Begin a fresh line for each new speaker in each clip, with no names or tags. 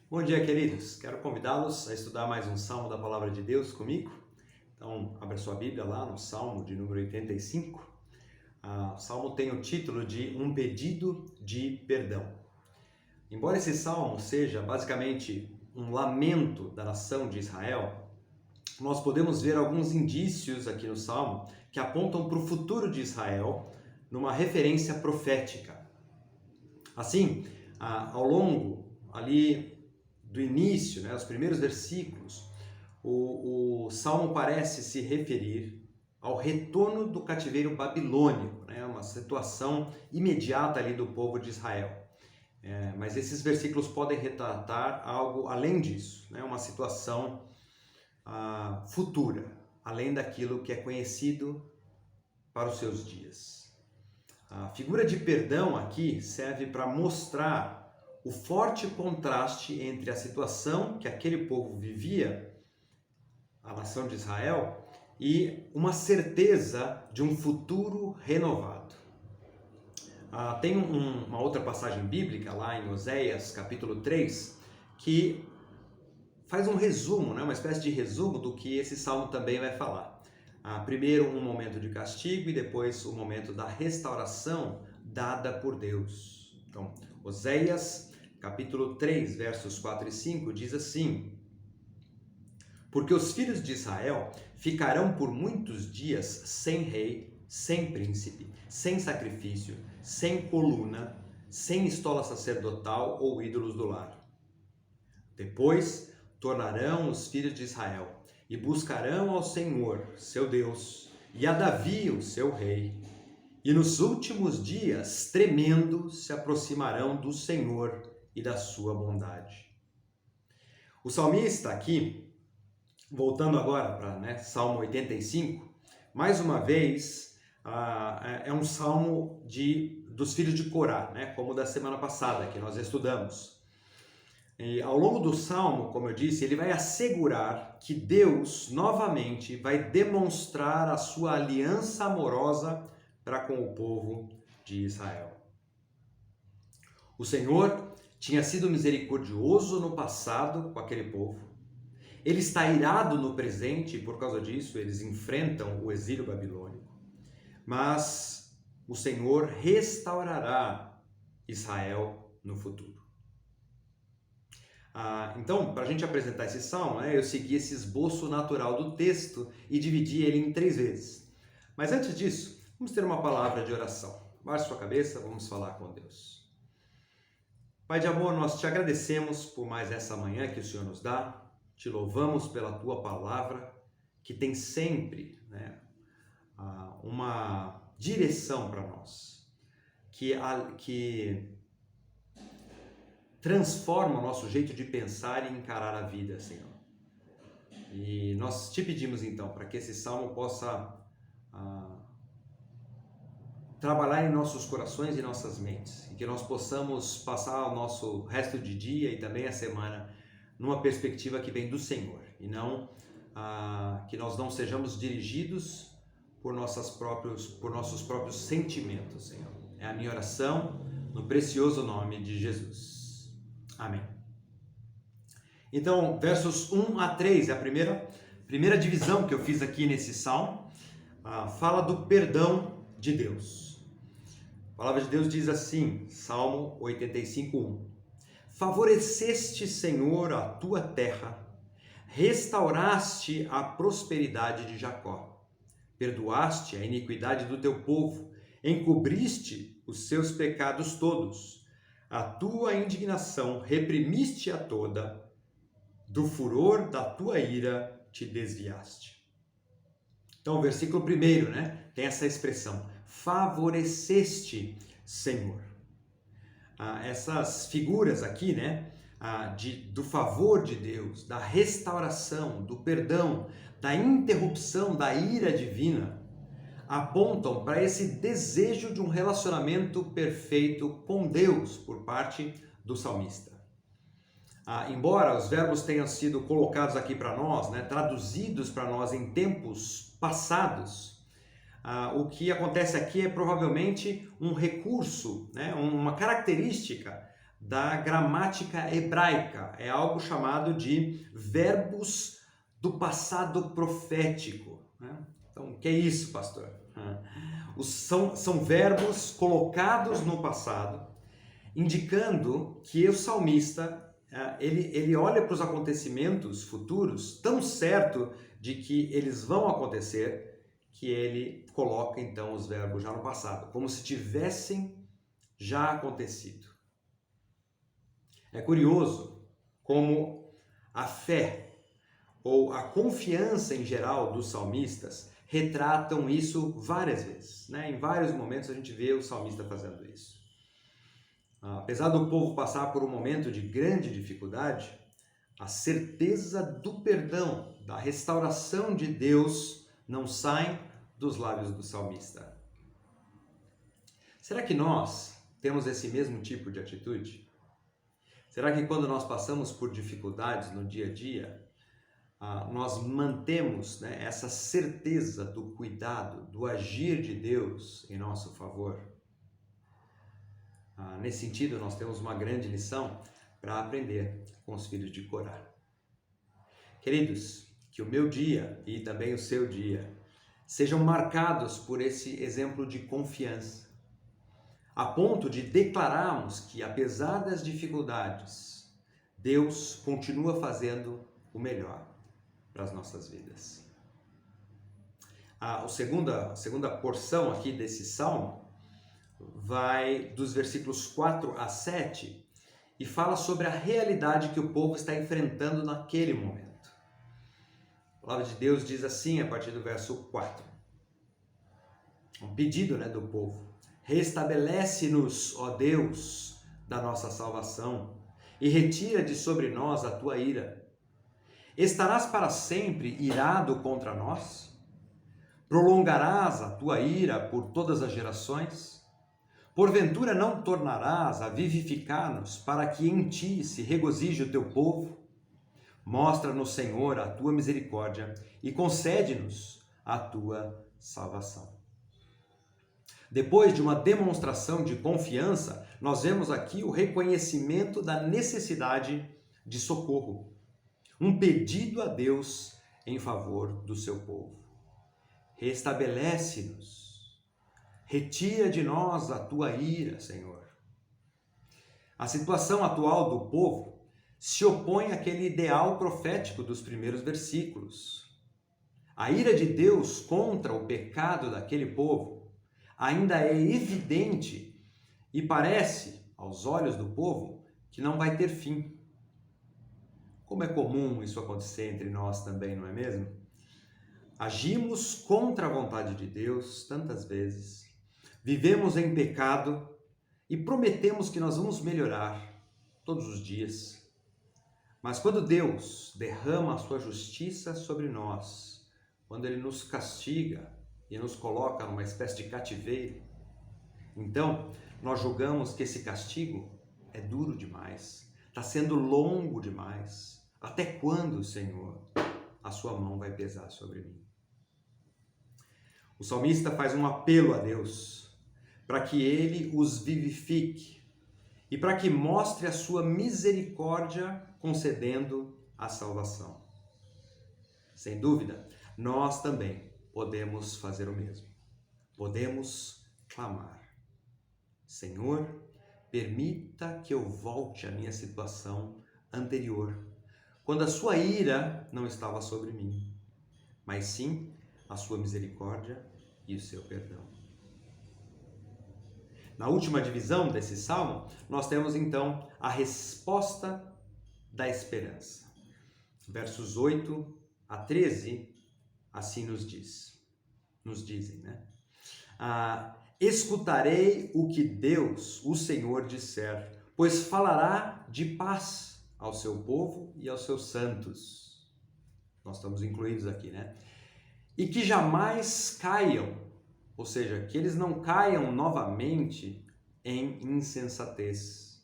Bom dia, queridos. Quero convidá-los a estudar mais um Salmo da Palavra de Deus comigo. Então, abra sua Bíblia lá no Salmo de número 85. O Salmo tem o título de Um Pedido de Perdão. Embora esse Salmo seja basicamente um lamento da nação de Israel, nós podemos ver alguns indícios aqui no Salmo que apontam para o futuro de Israel numa referência profética. Assim, ao longo ali do início, os primeiros versículos, o Salmo parece se referir ao retorno do cativeiro babilônico, uma situação imediata ali do povo de Israel. Mas esses versículos podem retratar algo além disso, uma situação futura, além daquilo que é conhecido para os seus dias. A figura de perdão aqui serve para mostrar o forte contraste entre a situação que aquele povo vivia, a nação de Israel, e uma certeza de um futuro renovado. Tem uma outra passagem bíblica lá em Oséias, capítulo 3, que faz um resumo, uma espécie de resumo do que esse salmo também vai falar. Primeiro um momento de castigo e depois o momento da restauração dada por Deus. Então, Oséias, capítulo 3, versos 4 e 5, diz assim: Porque os filhos de Israel ficarão por muitos dias sem rei, sem príncipe, sem sacrifício, sem coluna, sem estola sacerdotal ou ídolos do lar. Depois tornarão os filhos de Israel e buscarão ao Senhor, seu Deus, e a Davi, o seu rei. E nos últimos dias, tremendo, se aproximarão do Senhor e da sua bondade. O salmista aqui, voltando agora para Salmo 85, mais uma vez é um salmo dos filhos de Corá, como da semana passada que nós estudamos. E ao longo do salmo, como eu disse, ele vai assegurar que Deus novamente vai demonstrar a sua aliança amorosa para com o povo de Israel. O Senhor tinha sido misericordioso no passado com aquele povo. Ele está irado no presente e por causa disso eles enfrentam o exílio babilônico. Mas o Senhor restaurará Israel no futuro. Então, para a gente apresentar esse salmo, eu segui esse esboço natural do texto e dividi ele em 3 vezes. Mas antes disso, vamos ter uma palavra de oração. Baixe sua cabeça, vamos falar com Deus. Pai de amor, nós te agradecemos por mais essa manhã que o Senhor nos dá. Te louvamos pela tua palavra, que tem sempre uma direção para nós, que transforma o nosso jeito de pensar e encarar a vida, Senhor. E nós te pedimos então para que esse salmo possa trabalhar em nossos corações e nossas mentes, e que nós possamos passar o nosso resto de dia e também a semana numa perspectiva que vem do Senhor, e não que nós não sejamos dirigidos por nossos próprios sentimentos, Senhor. É a minha oração no precioso nome de Jesus. Amém. Então, versos 1 a 3, é a primeira divisão que eu fiz aqui nesse salmo, fala do perdão de Deus. A palavra de Deus diz assim, Salmo 85:1: Favoreceste, Senhor, a tua terra, restauraste a prosperidade de Jacó, perdoaste a iniquidade do teu povo, encobriste os seus pecados todos, a tua indignação reprimiste a toda, do furor da tua ira te desviaste. Então, o versículo 1, tem essa expressão, favoreceste, Senhor. Essas figuras aqui, do favor de Deus, da restauração, do perdão, da interrupção da ira divina, apontam para esse desejo de um relacionamento perfeito com Deus por parte do salmista. Embora os verbos tenham sido colocados aqui para nós, traduzidos para nós em tempos passados, o que acontece aqui é provavelmente um recurso, uma característica da gramática hebraica. É algo chamado de verbos do passado profético, né? Então, o que é isso, pastor? São verbos colocados no passado, indicando que o salmista ele olha para os acontecimentos futuros tão certo de que eles vão acontecer, que ele coloca então os verbos já no passado, como se tivessem já acontecido. É curioso como a fé ou a confiança em geral dos salmistas retratam isso várias vezes, né? Em vários momentos a gente vê o salmista fazendo isso. Apesar do povo passar por um momento de grande dificuldade, a certeza do perdão, da restauração de Deus não sai dos lábios do salmista. Será que nós temos esse mesmo tipo de atitude? Será que quando nós passamos por dificuldades no dia a dia, nós mantemos, né, essa certeza do cuidado, do agir de Deus em nosso favor? Nesse sentido, nós temos uma grande lição para aprender com os filhos de Corá. Queridos, que o meu dia e também o seu dia sejam marcados por esse exemplo de confiança, a ponto de declararmos que, apesar das dificuldades, Deus continua fazendo o melhor para as nossas vidas. A segunda porção aqui desse salmo vai dos versículos 4 a 7 e fala sobre a realidade que o povo está enfrentando naquele momento. A palavra de Deus diz assim, a partir do verso 4. Um pedido, né, do povo. Restabelece-nos, ó Deus, da nossa salvação, e retira de sobre nós a tua ira. Estarás para sempre irado contra nós? Prolongarás a tua ira por todas as gerações? Porventura não tornarás a vivificar-nos para que em ti se regozije o teu povo? Mostra-nos, Senhor, a tua misericórdia e concede-nos a tua salvação. Depois de uma demonstração de confiança, nós vemos aqui o reconhecimento da necessidade de socorro. Um pedido a Deus em favor do seu povo. Restabelece-nos. Retira de nós a tua ira, Senhor. A situação atual do povo se opõe àquele ideal profético dos primeiros versículos. A ira de Deus contra o pecado daquele povo ainda é evidente e parece, aos olhos do povo, que não vai ter fim. Como é comum isso acontecer entre nós também, não é mesmo? Agimos contra a vontade de Deus tantas vezes, vivemos em pecado e prometemos que nós vamos melhorar todos os dias. Mas quando Deus derrama a sua justiça sobre nós, quando Ele nos castiga e nos coloca numa espécie de cativeiro, então nós julgamos que esse castigo é duro demais, está sendo longo demais. Até quando, Senhor, a sua mão vai pesar sobre mim? O salmista faz um apelo a Deus para que Ele os vivifique e para que mostre a sua misericórdia concedendo a salvação. Sem dúvida, nós também podemos fazer o mesmo. Podemos clamar: Senhor, permita que eu volte à minha situação anterior, quando a sua ira não estava sobre mim, mas sim a sua misericórdia e o seu perdão. Na última divisão desse salmo, nós temos então a resposta da esperança. Versos 8 a 13, assim nos dizem, né? Escutarei o que Deus, o Senhor, disser, pois falará de paz ao seu povo e aos seus santos. Nós estamos incluídos aqui, né? E que jamais caiam, ou seja, que eles não caiam novamente em insensatez.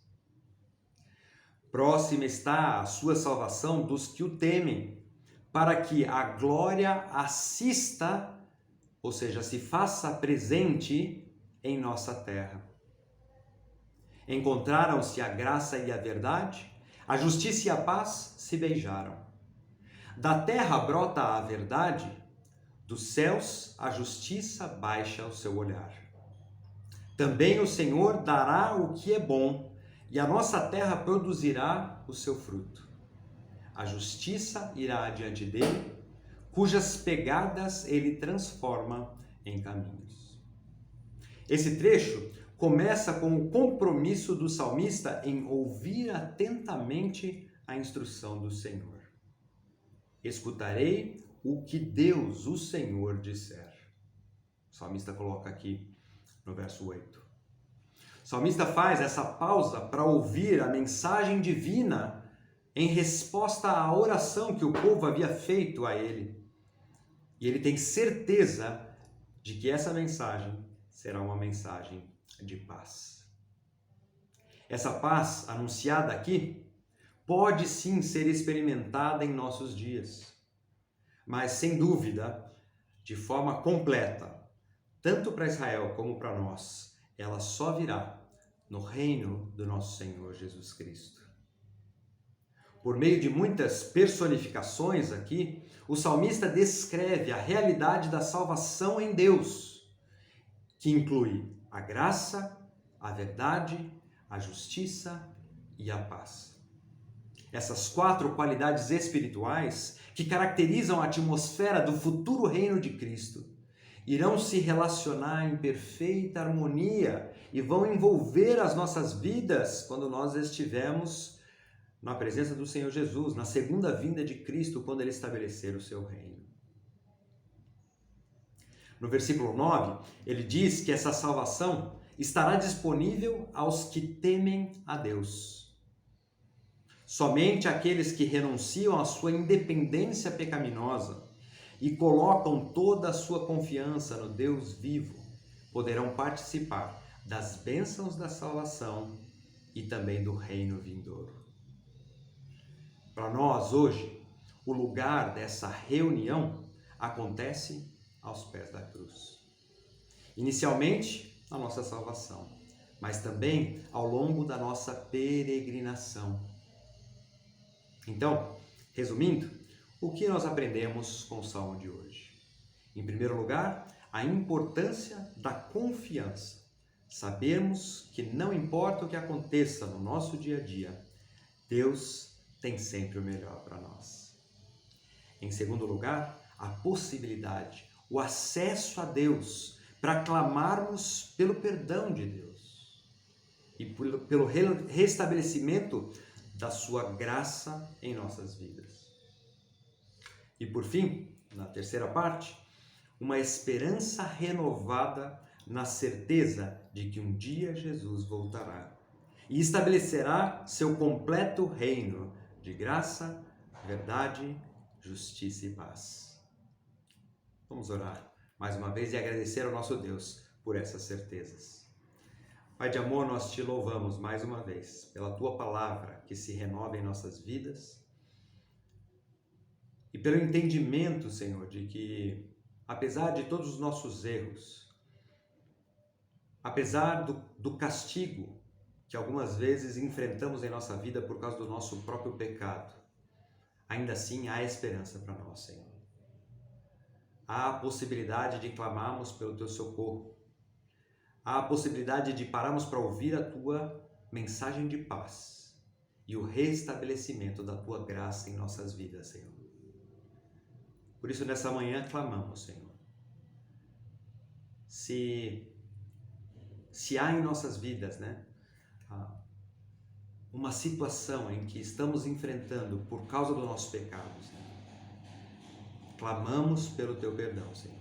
Próxima está a sua salvação dos que o temem, para que a glória assista, ou seja, se faça presente em nossa terra. Encontraram-se a graça e a verdade, a justiça e a paz se beijaram. Da terra brota a verdade, dos céus a justiça baixa o seu olhar. Também o Senhor dará o que é bom, e a nossa terra produzirá o seu fruto. A justiça irá adiante dele, cujas pegadas ele transforma em caminhos. Esse trecho começa com o compromisso do salmista em ouvir atentamente a instrução do Senhor. Escutarei o que Deus, o Senhor, disser. O salmista coloca aqui no verso 8. O salmista faz essa pausa para ouvir a mensagem divina em resposta à oração que o povo havia feito a ele. E ele tem certeza de que essa mensagem será uma mensagem de paz. Essa paz anunciada aqui pode sim ser experimentada em nossos dias, mas sem dúvida, de forma completa, tanto para Israel como para nós, ela só virá no reino do nosso Senhor Jesus Cristo. Por meio de muitas personificações aqui, o salmista descreve a realidade da salvação em Deus, que inclui a graça, a verdade, a justiça e a paz. Essas 4 qualidades espirituais que caracterizam a atmosfera do futuro reino de Cristo irão se relacionar em perfeita harmonia e vão envolver as nossas vidas quando nós estivermos na presença do Senhor Jesus, na segunda vinda de Cristo, quando Ele estabelecer o seu reino. No versículo 9, ele diz que essa salvação estará disponível aos que temem a Deus. Somente aqueles que renunciam à sua independência pecaminosa e colocam toda a sua confiança no Deus vivo poderão participar das bênçãos da salvação e também do reino vindouro. Para nós, hoje, o lugar dessa reunião acontece aos pés da cruz. Inicialmente, a nossa salvação, mas também ao longo da nossa peregrinação. Então, resumindo, o que nós aprendemos com o Salmo de hoje? Em primeiro lugar, a importância da confiança. Sabermos que não importa o que aconteça no nosso dia a dia, Deus tem sempre o melhor para nós. Em segundo lugar, a possibilidade, o acesso a Deus para clamarmos pelo perdão de Deus e pelo restabelecimento da sua graça em nossas vidas. E por fim, na terceira parte, uma esperança renovada na certeza de que um dia Jesus voltará e estabelecerá seu completo reino de graça, verdade, justiça e paz. Vamos orar mais uma vez e agradecer ao nosso Deus por essas certezas. Pai de amor, nós te louvamos mais uma vez pela tua palavra que se renova em nossas vidas e pelo entendimento, Senhor, de que apesar de todos os nossos erros, apesar do castigo que algumas vezes enfrentamos em nossa vida por causa do nosso próprio pecado, ainda assim há esperança para nós, Senhor. Há a possibilidade de clamarmos pelo teu socorro. Há a possibilidade de pararmos para ouvir a tua mensagem de paz e o restabelecimento da tua graça em nossas vidas, Senhor. Por isso, nessa manhã, clamamos, Senhor. Se há em nossas vidas, uma situação em que estamos enfrentando por causa do nosso pecado, Senhor, clamamos pelo teu perdão, Senhor.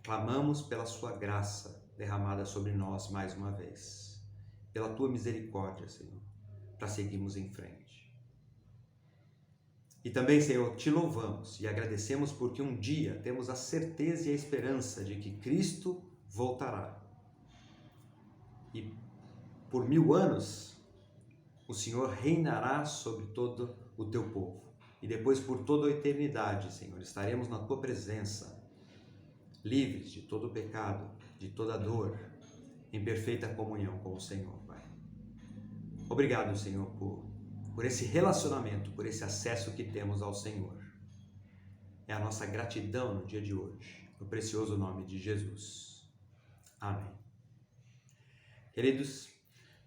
Clamamos pela sua graça derramada sobre nós mais uma vez, pela tua misericórdia, Senhor, para seguirmos em frente. E também, Senhor, te louvamos e agradecemos porque um dia temos a certeza e a esperança de que Cristo voltará. E por 1000 anos, o Senhor reinará sobre todo o teu povo. E depois, por toda a eternidade, Senhor, estaremos na tua presença, livres de todo o pecado, de toda dor, em perfeita comunhão com o Senhor, Pai. Obrigado, Senhor, por esse relacionamento, por esse acesso que temos ao Senhor. É a nossa gratidão no dia de hoje, no precioso nome de Jesus. Amém. Queridos,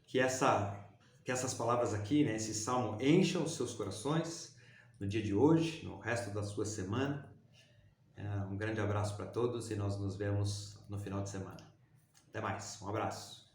que essas palavras aqui, né, esse salmo encham os seus corações no dia de hoje, no resto da sua semana. Um grande abraço para todos e nós nos vemos no final de semana. Até mais, um abraço.